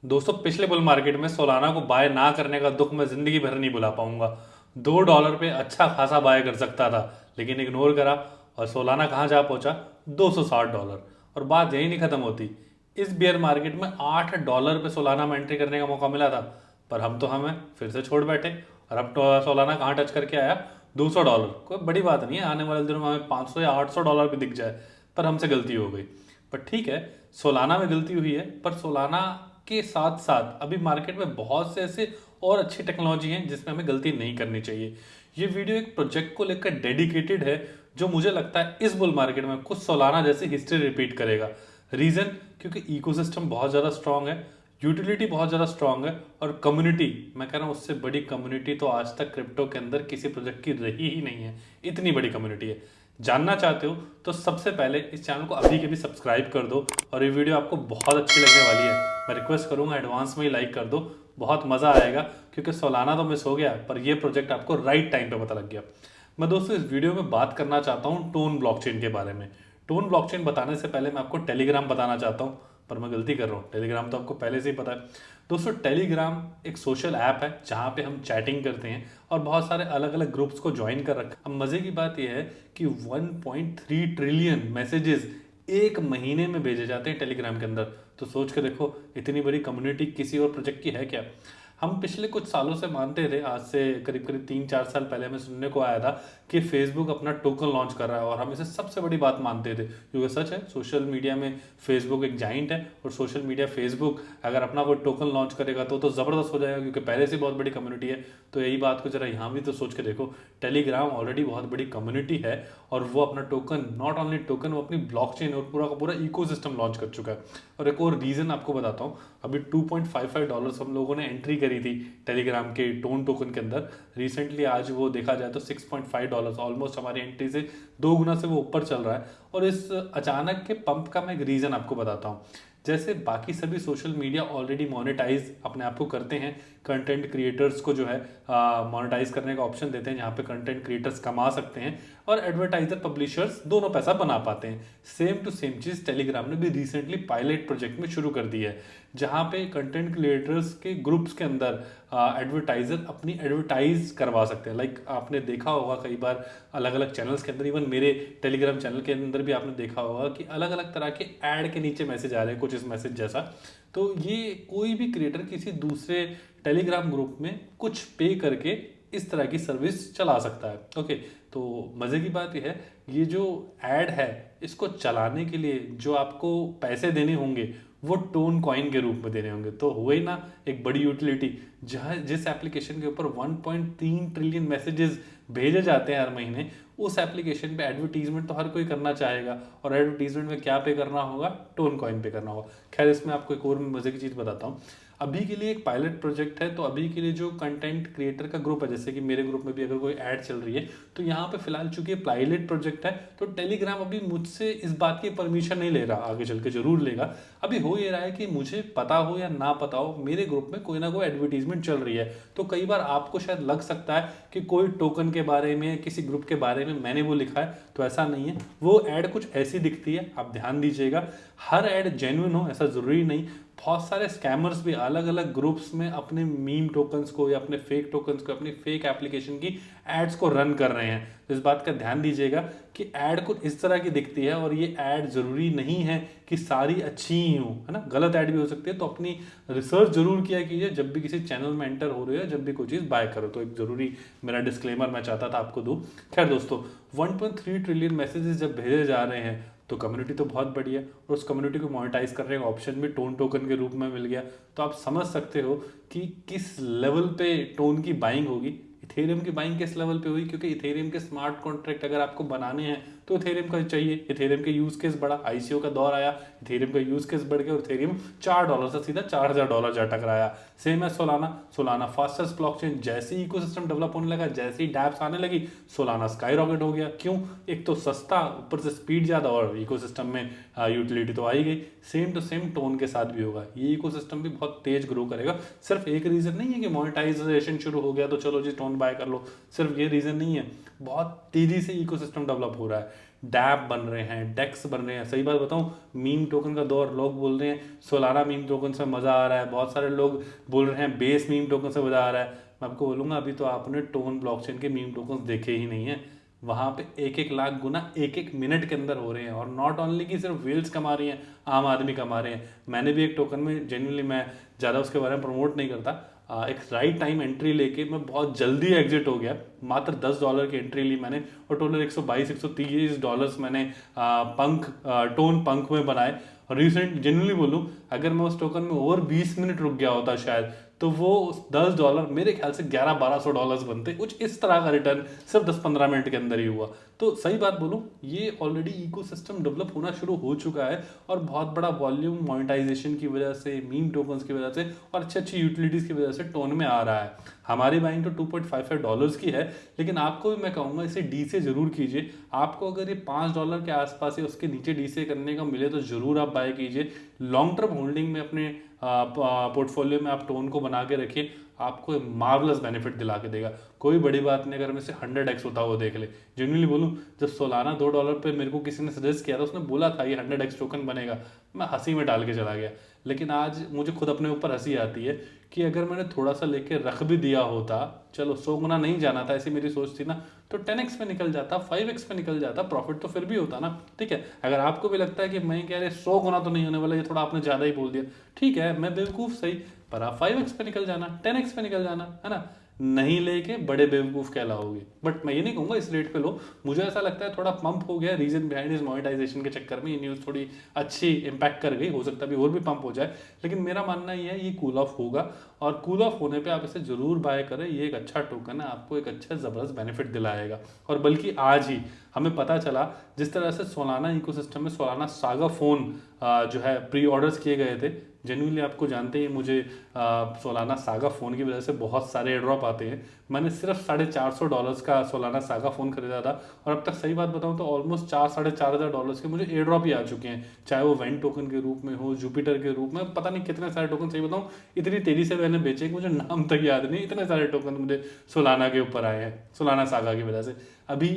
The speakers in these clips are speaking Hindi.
दोस्तों पिछले बुल मार्केट में सोलाना को बाय ना करने का दुख मैं जिंदगी भर नहीं भुला पाऊंगा। $2 पे अच्छा खासा बाय कर सकता था, लेकिन इग्नोर करा और सोलाना कहाँ जा पहुंचा, $260। और बात यही नहीं खत्म होती। इस बियर मार्केट में $8 पे सोलाना में एंट्री करने का मौका मिला था, पर हमें फिर से छोड़ बैठे। और अब तो सोलाना कहाँ टच करके आया, $200। कोई बड़ी बात नहीं है, आने वाले दिनों में हमें 500 या $800 भी दिख जाए, पर हमसे गलती हो गई। पर ठीक है, सोलाना में गलती हुई है, पर सोलाना के साथ साथ अभी मार्केट में बहुत से ऐसे और अच्छी टेक्नोलॉजी हैं जिसमें हमें गलती नहीं करनी चाहिए। ये वीडियो एक प्रोजेक्ट को लेकर डेडिकेटेड है, जो मुझे लगता है इस बुल मार्केट में कुछ सोलाना जैसी हिस्ट्री रिपीट करेगा। रीजन, क्योंकि इकोसिस्टम बहुत ज़्यादा स्ट्रांग है, यूटिलिटी बहुत ज़्यादा स्ट्रांग है, और कम्युनिटी, मैं कह रहा हूँ उससे बड़ी कम्युनिटी तो आज तक क्रिप्टो के अंदर किसी प्रोजेक्ट की रही ही नहीं है। इतनी बड़ी कम्युनिटी है। जानना चाहते हो तो सबसे पहले इस चैनल को अभी के भी सब्सक्राइब कर दो, और ये वीडियो आपको बहुत अच्छी लगने वाली है। मैं रिक्वेस्ट करूंगा एडवांस में ही लाइक कर दो, बहुत मज़ा आएगा, क्योंकि सोलाना तो मिस हो गया, पर ये प्रोजेक्ट आपको राइट टाइम पे पता लग गया। मैं दोस्तों इस वीडियो में बात करना चाहता हूँ टोन ब्लॉकचेन के बारे में। टोन ब्लॉकचेन बताने से पहले मैं आपको टेलीग्राम बताना चाहता हूँ, पर मैं गलती कर रहा हूँ, टेलीग्राम तो आपको पहले से ही पता है। दोस्तों टेलीग्राम एक सोशल ऐप है जहाँ पे हम चैटिंग करते हैं और बहुत सारे अलग अलग ग्रुप्स को ज्वाइन कर रखा है। अब मज़े की बात यह है कि 1.3 ट्रिलियन मैसेजेस एक महीने में भेजे जाते हैं टेलीग्राम के अंदर। तो सोच के देखो, इतनी बड़ी कम्युनिटी किसी और प्रोजेक्ट की है क्या। हम पिछले कुछ सालों से मानते थे, आज से करीब करीब 3-4 साल पहले हमें सुनने को आया था कि फेसबुक अपना टोकन लॉन्च कर रहा है, और हम इसे सबसे बड़ी बात मानते थे, क्योंकि सच है सोशल मीडिया में फेसबुक एक जाइंट है। और सोशल मीडिया फेसबुक अगर अपना कोई टोकन लॉन्च करेगा तो ज़बरदस्त हो जाएगा, क्योंकि पहले से बहुत बड़ी कम्युनिटी है। तो यही बात को जरा यहाँ भी तो सोच के देखो, टेलीग्राम ऑलरेडी बहुत बड़ी कम्युनिटी है, और वो अपना टोकन, नॉट ओनली टोकन, वो अपनी ब्लॉकचेन और पूरा का पूरा इकोसिस्टम लॉन्च कर चुका है। और एक और रीज़न आपको बताता हूँ, अभी $2.55 हम लोगों ने एंट्री करी थी टेलीग्राम के टोन टोकन के अंदर रिसेंटली। आज वो देखा जाए तो $6.5, ऑलमोस्ट हमारी एंट्री से 2 गुना से वो ऊपर चल रहा है। और इस अचानक के पंप का मैं एक रीज़न आपको बताता हूँ। जैसे बाकी सभी सोशल मीडिया ऑलरेडी मोनेटाइज अपने आप को करते हैं, कंटेंट क्रिएटर्स को जो है मोनेटाइज करने का ऑप्शन देते हैं, जहाँ पे कंटेंट क्रिएटर्स कमा सकते हैं और एडवर्टाइजर पब्लिशर्स दोनों पैसा बना पाते हैं। सेम टू सेम चीज़ टेलीग्राम ने भी रिसेंटली पायलट प्रोजेक्ट में शुरू कर दी है, जहाँ पे कंटेंट क्रिएटर्स के ग्रुप्स के अंदर एडवर्टाइजर अपनी एडवर्टाइज करवा सकते हैं। लाइक आपने देखा होगा कई बार अलग अलग चैनल्स के अंदर, इवन मेरे टेलीग्राम चैनल के अंदर भी आपने देखा होगा कि अलग अलग तरह के ऐड के नीचे मैसेज आ रहे हैं, कुछ इस मैसेज जैसा। तो ये कोई भी क्रिएटर किसी दूसरे टेलीग्राम ग्रुप में कुछ पे करके इस तरह की सर्विस चला सकता है। ओके, तो मज़े की बात यह है, ये जो ऐड है इसको चलाने के लिए जो आपको पैसे देने होंगे वो टोन कॉइन के रूप में देने होंगे। तो हुए ना एक बड़ी यूटिलिटी, जहाँ जिस एप्लीकेशन के ऊपर 1.3 ट्रिलियन मैसेजेस भेजे जाते हैं हर महीने, उस एप्लीकेशन पे एडवर्टीजमेंट तो हर कोई करना चाहेगा, और एडवर्टीजमेंट में क्या पे करना होगा, टोन कॉइन पे करना होगा। खैर, इसमें आपको एक और मजे की चीज़ बताता हूँ। अभी के लिए एक पायलट प्रोजेक्ट है, तो अभी के लिए जो कंटेंट क्रिएटर का ग्रुप है, जैसे कि मेरे ग्रुप में भी अगर कोई ऐड चल रही है, तो यहाँ पे फिलहाल चूंकि ये पायलट प्रोजेक्ट है, तो टेलीग्राम अभी मुझसे इस बात की परमिशन नहीं ले रहा, आगे चल के जरूर लेगा। अभी हो ये रहा है कि मुझे पता हो या ना पता हो, मेरे ग्रुप में कोई ना कोई एडवर्टीजमेंट चल रही है। तो कई बार आपको शायद लग सकता है कि कोई टोकन के बारे में, किसी ग्रुप के बारे में मैंने वो लिखा है, तो ऐसा नहीं है। वो ऐड कुछ ऐसी दिखती है, आप ध्यान दीजिएगा। हर ऐड जेन्युइन हो ऐसा ज़रूरी नहीं। बहुत सारे स्कैमर्स भी अलग अलग ग्रुप्स में अपने मीम टोकन्स को या अपने फेक टोकन्स को, अपनी फेक एप्लीकेशन की एड्स को रन कर रहे हैं। तो इस बात का ध्यान दीजिएगा कि ऐड कुछ इस तरह की दिखती है, और ये ऐड ज़रूरी नहीं है कि सारी अच्छी ही हो, है ना, गलत ऐड भी हो सकती है। तो अपनी रिसर्च जरूर किया कीजिए जब भी किसी चैनल में एंटर हो रहे हो, जब भी कोई चीज़ बाय करो। तो एक ज़रूरी मेरा डिस्क्लेमर मैं चाहता था आपको दूँ। खैर दोस्तों, 1.3 ट्रिलियन मैसेजेस जब भेजे जा रहे हैं, तो कम्युनिटी तो बहुत बड़ी है, और उस कम्युनिटी को मोनेटाइज करने का ऑप्शन भी टोन टोकन के रूप में मिल गया। तो आप समझ सकते हो कि किस लेवल पे टोन की बाइंग होगी। इथेरियम की बाइंग किस लेवल पे हुई, क्योंकि इथेरियम के स्मार्ट कॉन्ट्रैक्ट अगर आपको बनाने हैं तो इथेरियम का चाहिए। इथेरियम के यूज केस बढ़ा, आईसीओ का दौर आया, इथेरियम का यूज केस बढ़ गया, और इथेरियम $4 से सीधा $4000 जा टकराया। सेम है सोलाना। सोलाना फास्टेस्ट ब्लॉकचेन, जैसे ही इकोसिस्टम डेवलप होने लगा, जैसे ही डैप्स आने लगी, सोलाना स्काई रॉकेट हो गया। क्यों? एक तो सस्ता, ऊपर से स्पीड ज़्यादा, और इकोसिस्टम में यूटिलिटी तो आई गई। सेम टू सेम टोन के साथ भी होगा, ये इकोसिस्टम भी बहुत तेज ग्रो करेगा। सिर्फ एक रीज़न नहीं है कि मोनेटाइजेशन शुरू हो गया तो चलो जी टोन बाय कर लो, सिर्फ ये रीज़न नहीं है, बहुत तेज़ी से इकोसिस्टम डेवलप हो रहा है। डैप बन रहे हैं, डेक्स बन रहे हैं। सही बात बताऊं, मीम टोकन का दौर, लोग बोल रहे हैं सोलाना मीम टोकन से मज़ा आ रहा है, बहुत सारे लोग बोल रहे हैं बेस मीम टोकन से मज़ा आ रहा है। मैं आपको बोलूँगा अभी तो आपने टोन ब्लॉकचेन के मीम टोकन देखे ही नहीं है। वहाँ पे 1-1 लाख गुना 1-1 मिनट के अंदर हो रहे हैं, और नॉट ओनली कि सिर्फ वेल्स कमा रही हैं, आम आदमी कमा रहे हैं। मैंने भी एक टोकन में जेन्युइनली, मैं ज़्यादा उसके बारे में प्रमोट नहीं करता, एक राइट टाइम एंट्री लेके मैं बहुत जल्दी एग्जिट हो गया। मात्र $10 की एंट्री ली मैंने, और टोटल 122-130 डॉलर्स मैंने टोन पंख में बनाए। और रिसेंट जेन्युइनली बोलूँ, अगर मैं उस टोकन में और 20 मिनट रुक गया होता शायद, तो वो $10 मेरे ख्याल से $1100-1200 बनते। कुछ इस तरह का रिटर्न सिर्फ 10-15 मिनट के अंदर ही हुआ। तो सही बात बोलूँ, ये ऑलरेडी इकोसिस्टम डेवलप होना शुरू हो चुका है, और बहुत बड़ा वॉल्यूम मोनेटाइजेशन की वजह से, मीम टोकन्स की वजह से, और अच्छी अच्छी यूटिलिटीज़ की वजह से टोन में आ रहा है। हमारी बाइंग तो $2.55 की है, लेकिन आपको भी मैं कहूँगा इसे डी से ज़रूर कीजिए। आपको अगर ये $5 के आसपास या उसके नीचे डी से करने का मिले तो ज़रूर आप बाय कीजिए। लॉन्ग टर्म होल्डिंग में अपने पोर्टफोलियो में आप टोन को बना के रखिए, आपको मार्वलस बेनिफिट दिला के देगा। कोई बड़ी बात नहीं अगर मैं से 100x होता हुआ देख ले। जेन्युइनली बोलूँ, जब सोलाना $2 पे मेरे को किसी ने सजेस्ट किया था, उसने बोला था ये 100x टोकन बनेगा, मैं हंसी में डाल के चला गया। लेकिन आज मुझे खुद अपने ऊपर हंसी आती है कि अगर मैंने थोड़ा सा लेके रख भी दिया होता, चलो 100 गुना नहीं जाना था, ऐसी मेरी सोच थी ना, तो 10x पे निकल जाता, 5x पे निकल जाता, प्रॉफिट तो फिर भी होता ना। ठीक है, अगर आपको भी लगता है कि मैं कह रहे 100 गुना तो नहीं होने वाला, ये थोड़ा आपने ज़्यादा ही बोल दिया, ठीक है, मैं बेवकूफ़ सही, पर आप 5x पे निकल जाना, 10x पे निकल जाना, है ना। नहीं लेके बड़े बेवकूफ़ कहलाओगे। बट मैं ये नहीं कहूँगा इस रेट पे लो, मुझे ऐसा लगता है थोड़ा पंप हो गया रीजन बिहाइंड इस मोनेटाइजेशन के चक्कर में। ये न्यूज़ थोड़ी अच्छी इम्पैक्ट कर गई, हो सकता है अभी और भी पंप हो जाए, लेकिन मेरा मानना ये है ये कूल ऑफ होगा, और कूल ऑफ होने पे आप इसे जरूर बाय करें। ये एक अच्छा टोकन है, आपको एक अच्छा ज़बरदस्त बेनिफिट दिलाएगा। और बल्कि आज ही हमें पता चला, जिस तरह से सोलाना इकोसिस्टम में सोलाना सागा फ़ोन जो है प्री ऑर्डर्स किए गए थे। जेन्युइनली आपको जानते ही मुझे सोलाना सागा फ़ोन की वजह से बहुत सारे एयर ड्रॉप आते हैं। मैंने सिर्फ $450 का सोलाना सागा फ़ोन खरीदा था, और अब तक सही बात बताऊं तो ऑलमोस्ट 4-4.5 हज़ार के मुझे एयर ड्रॉप ही आ चुके हैं, चाहे वो वेन टोकन के रूप में हो, जुपिटर के रूप में, पता नहीं कितने सारे टोकन। सही बताऊं, इतनी तेज़ी से मैंने बेचे कि मुझे नाम तक याद नहीं, इतने सारे टोकन मुझे सोलाना के ऊपर आए हैं सोलाना सागा की वजह से। अभी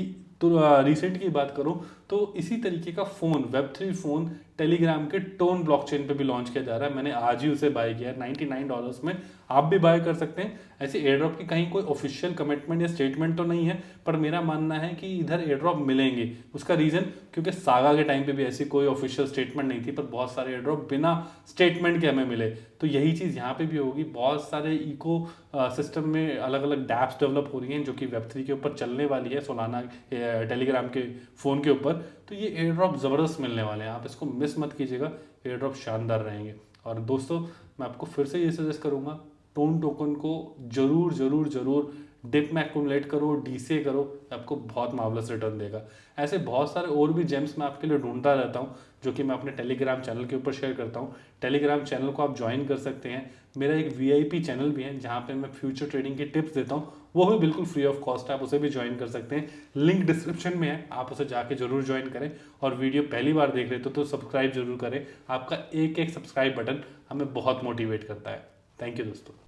तो रिसेंट की बात करूं तो इसी तरीके का फ़ोन, Web3 फ़ोन टेलीग्राम के टोन ब्लॉकचेन पे भी लॉन्च किया जा रहा है। मैंने आज ही उसे बाय किया है $99 में, आप भी बाय कर सकते हैं। ऐसे एयर ड्रॉप की कहीं कोई ऑफिशियल कमिटमेंट या स्टेटमेंट तो नहीं है, पर मेरा मानना है कि इधर एयर ड्रॉप मिलेंगे। उसका रीज़न, क्योंकि सागा के टाइम पे भी ऐसी कोई ऑफिशियल स्टेटमेंट नहीं थी, पर बहुत सारे एयर ड्रॉप बिना स्टेटमेंट के हमें मिले। तो यही चीज़ यहाँ पे भी होगी। बहुत सारे इको सिस्टम में अलग अलग डैप्स डेवलप हो रही हैं जो कि Web3 के ऊपर चलने वाली है, सोलाना टेलीग्राम के फ़ोन के ऊपर। तो ये एयर ड्रॉप ज़बरदस्त मिलने वाले हैं, आप इसको मिस मत कीजिएगा, एयर ड्रॉप शानदार रहेंगे। और दोस्तों, मैं आपको फिर से ये सजेस्ट करूँगा, टोन टोकन को जरूर जरूर जरूर डिप में एक्यूमुलेट करो, डीसीए करो, आपको बहुत मार्वलस रिटर्न देगा। ऐसे बहुत सारे और भी जेम्स मैं आपके लिए ढूंढता रहता हूँ, जो कि मैं अपने टेलीग्राम चैनल के ऊपर शेयर करता हूँ। टेलीग्राम चैनल को आप ज्वाइन कर सकते हैं। मेरा एक वीआईपी चैनल भी है जहाँ पे मैं फ्यूचर ट्रेडिंग की टिप्स देता हूँ, वो भी बिल्कुल फ्री ऑफ कॉस्ट है, आप उसे भी ज्वाइन कर सकते हैं। लिंक डिस्क्रिप्शन में है, आप उसे जाके जरूर ज्वाइन करें। और वीडियो पहली बार देख रहे तो सब्सक्राइब जरूर करें। आपका एक एक सब्सक्राइब बटन हमें बहुत मोटिवेट करता है। थैंक यू दोस्तों।